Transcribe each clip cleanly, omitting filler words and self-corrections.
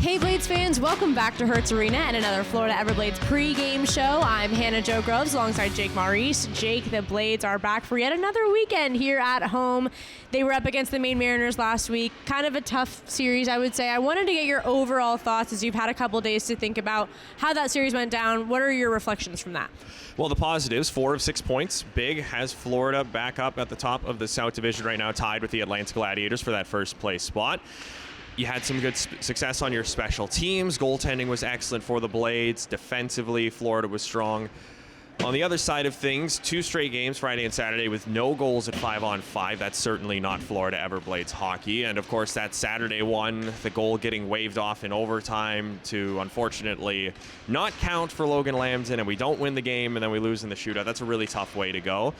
Hey Blades fans, welcome back to Hertz Arena and another Florida Everblades pregame show. I'm Hannah Jo Groves alongside Jake Maurice. Jake, the Blades are back for yet another weekend here at home. They were up against the Maine Mariners last week. Kind of a tough series, I would say. I wanted to get your overall thoughts as you've had a couple days to think about how that series went down. What are your reflections from that? Well, the positives, 4 of 6 points. Big has Florida back up at the top of the South Division right now, tied with the Atlanta Gladiators for that first place spot. You had some good success on your special teams. Goaltending was excellent for the Blades. Defensively, Florida was strong. On the other side of things, 2 straight games, Friday and Saturday, with no goals at 5-on-5. That's certainly not Florida Everblades hockey. And, of course, that Saturday one, the goal getting waved off in overtime to, unfortunately, not count for Logan Lambton, and we don't win the game, and then we lose in the shootout. That's a really tough way to go.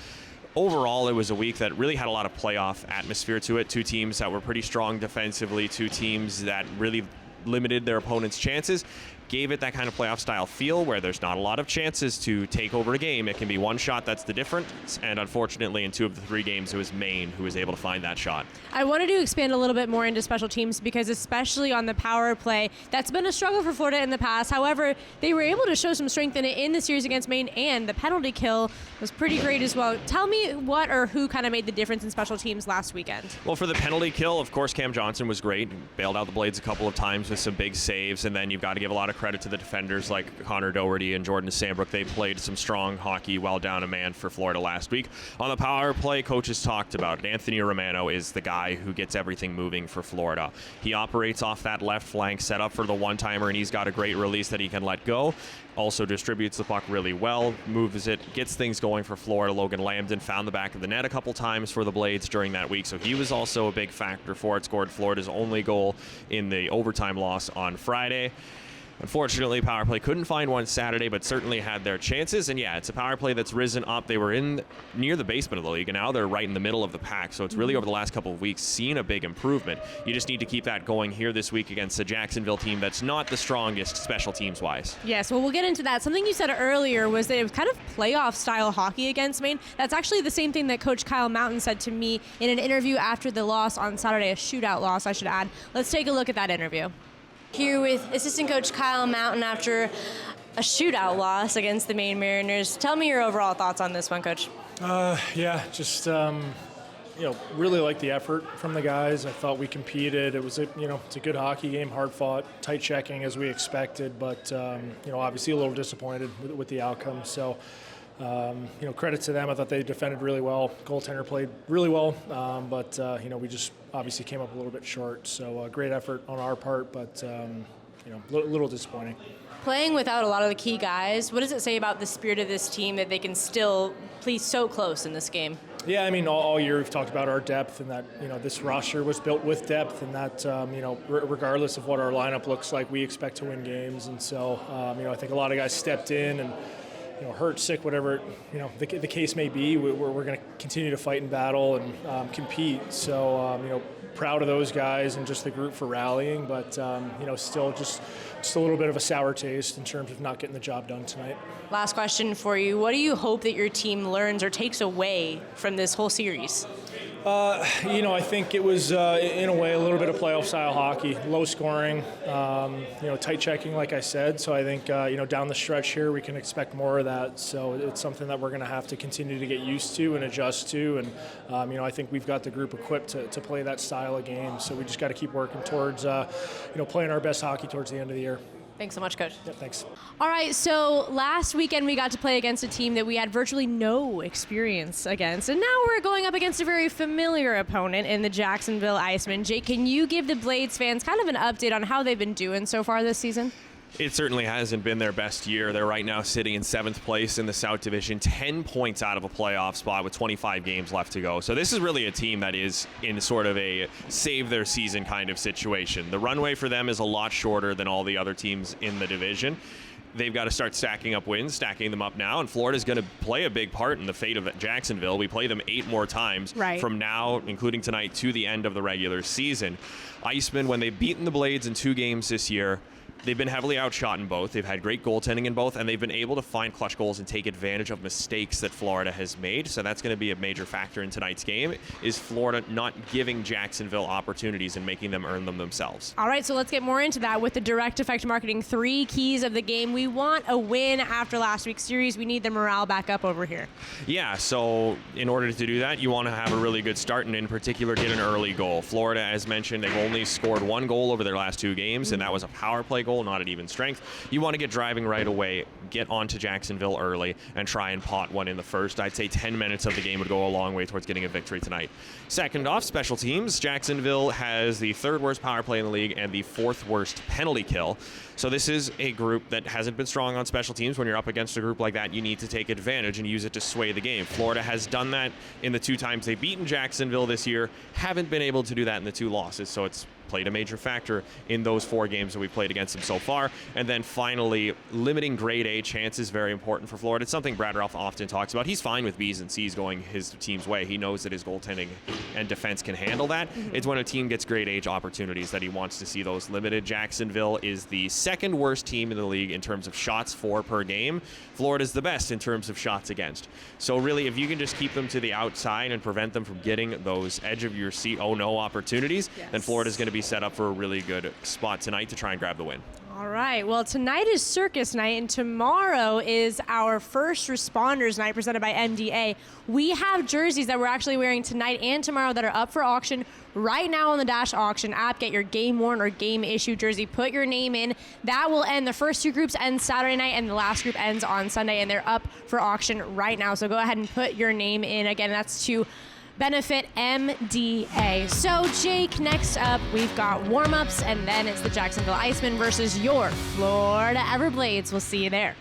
Overall, it was a week that really had a lot of playoff atmosphere to it. 2 teams that were pretty strong defensively, 2 teams that really limited their opponents' chances, gave it that kind of playoff style feel where there's not a lot of chances to take over a game. It can be one shot that's the difference, and unfortunately in 2 of the 3 games it was Maine who was able to find that shot. I wanted to expand a little bit more into special teams because especially on the power play, that's been a struggle for Florida in the past. However, they were able to show some strength in it in the series against Maine, and the penalty kill was pretty great as well. Tell me what or who kind of made the difference in special teams last weekend. Well, for the penalty kill, of course, Cam Johnson was great. Bailed out the Blades a couple of times with some big saves, and then you've got to give a lot of credit to the defenders like Connor Doherty and Jordan Sandbrook. They played some strong hockey well down a man for Florida last week. On the power play, coaches talked about it. Anthony Romano is the guy who gets everything moving for Florida. He operates off that left flank, set up for the one-timer, and he's got a great release that he can let go. Also distributes the puck really well, moves it, gets things going for Florida. Logan Lambton found the back of the net a couple times for the Blades during that week, so he was also a big factor for it. Scored Florida's only goal in the overtime loss on Friday. Unfortunately, power play couldn't find one Saturday, but certainly had their chances. And yeah, it's a power play that's risen up. They were in near the basement of the league, and now they're right in the middle of the pack. So it's really over the last couple of weeks seen a big improvement. You just need to keep that going here this week against the Jacksonville team that's not the strongest special teams-wise. Yes, well, we'll get into that. Something you said earlier was that it was kind of playoff-style hockey against Maine. That's actually the same thing that Coach Kyle Mountain said to me in an interview after the loss on Saturday, a shootout loss, I should add. Let's take a look at that interview. Here with assistant coach Kyle Mountain after a shootout loss against the Maine Mariners. Tell me your overall thoughts on this one, Coach. Really liked the effort from the guys. I thought we competed. It's a good hockey game, hard fought, tight checking as we expected, but obviously a little disappointed with the outcome. So. Credit to them. I thought they defended really well. Goaltender played really well, but we just obviously came up a little bit short. So great effort on our part, but a little disappointing. Playing without a lot of the key guys, what does it say about the spirit of this team that they can still play so close in this game? Yeah, I mean, all year we've talked about our depth and that, this roster was built with depth and that, regardless of what our lineup looks like, we expect to win games. And so, I think a lot of guys stepped in and, hurt, sick, whatever, the case may be, we're going to continue to fight and battle and compete. So, proud of those guys and just the group for rallying, but, still just a little bit of a sour taste in terms of not getting the job done tonight. Last question for you. What do you hope that your team learns or takes away from this whole series? I think it was, in a way, a little bit of playoff-style hockey, low scoring, tight checking, like I said. So I think, down the stretch here, we can expect more of that. So it's something that we're going to have to continue to get used to and adjust to. And, I think we've got the group equipped to play that style of game. So we just got to keep working towards, playing our best hockey towards the end of the year. Thanks so much, Coach. Yeah, thanks. All right, so last weekend we got to play against a team that we had virtually no experience against, and now we're going up against a very familiar opponent in the Jacksonville Icemen. Jake, can you give the Blades fans kind of an update on how they've been doing so far this season? It certainly hasn't been their best year. They're right now sitting in 7th place in the South Division, 10 points out of a playoff spot with 25 games left to go. So this is really a team that is in sort of a save their season kind of situation. The runway for them is a lot shorter than all the other teams in the division. They've got to start stacking up wins, stacking them up now, and Florida's going to play a big part in the fate of Jacksonville. We play them 8 more times from now, including tonight, to the end of the regular season. Icemen, when they've beaten the Blades in 2 games this year, they've been heavily outshot in both. They've had great goaltending in both, and they've been able to find clutch goals and take advantage of mistakes that Florida has made. So that's going to be a major factor in tonight's game, is Florida not giving Jacksonville opportunities and making them earn them themselves. All right, so let's get more into that with the Direct Effect Marketing 3 keys of the game. We want a win after last week's series. We need the morale back up over here. Yeah, so in order to do that, you want to have a really good start, and in particular, get an early goal. Florida, as mentioned, they've only scored 1 goal over their last 2 games, and that was a power play goal, not at even strength. You want to get driving right away, get onto Jacksonville early, and try and pot one in the first. I'd say 10 minutes of the game would go a long way towards getting a victory tonight. Second off, special teams. Jacksonville has the 3rd worst power play in the league and the 4th worst penalty kill. So this is a group that hasn't been strong on special teams. When you're up against a group like that, you need to take advantage and use it to sway the game. Florida has done that in the 2 times they've beaten Jacksonville this year, haven't been able to do that in the 2 losses, so it's played a major factor in those 4 games that we played against them so far. And then finally, limiting grade A chances, very important for Florida. It's something Brad Ralph often talks about. He's fine with B's and C's going his team's way. He knows that his goaltending and defense can handle that. It's when a team gets grade A opportunities that he wants to see those limited. Jacksonville is the 2nd worst team in the league in terms of shots for per game. Florida's the best in terms of shots against. So really, if you can just keep them to the outside and prevent them from getting those edge of your seat, oh no opportunities, then Florida's going to be set up for a really good spot tonight to try and grab the win. All right. Well, tonight is circus night, and tomorrow is our first responders night presented by MDA. We have jerseys that we're actually wearing tonight and tomorrow that are up for auction right now on the Dash Auction app. Get your game worn or game issue jersey. Put your name in. That will end. The first 2 groups end Saturday night, and the last group ends on Sunday, and they're up for auction right now. So go ahead and put your name in. Again, that's to benefit MDA. So, Jake, next up, we've got warm-ups, and then it's the Jacksonville Icemen versus your Florida Everblades. We'll see you there.